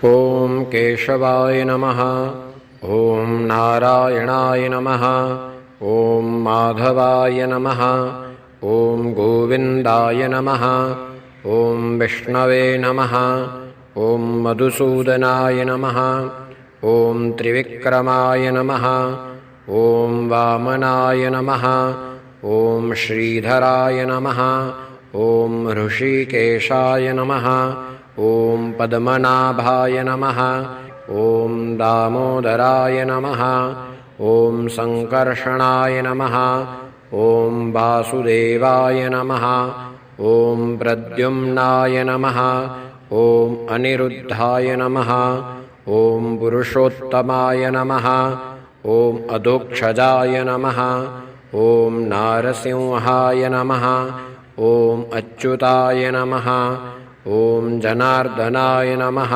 ॐ केशवाय नमः। ॐ नारायणाय नमः। ॐ माधवाय नमः। ॐ गोविन्दाय नमः। ॐ विष्णवे नमः। ॐ मधुसूदनाय नमः। ॐ त्रिविक्रमाय नमः। ॐ वामनाय नमः। ॐ श्रीधराय नमः। ॐ ऋषिकेशाय नमः। ॐ पद्मनाभाय नमः। ॐ दामोदराय नमः। ॐ सङ्कर्षणाय नमः। ॐ वासुदेवाय नमः। ॐ प्रद्युम्नाय नमः। ॐ अनिरुद्धाय नमः। ॐ पुरुषोत्तमाय नमः। ॐ अधोक्षजाय नमः। ॐ नारसिंहाय नमः। ॐ अच्युताय नमः। ॐ जनार्दनाय नमः।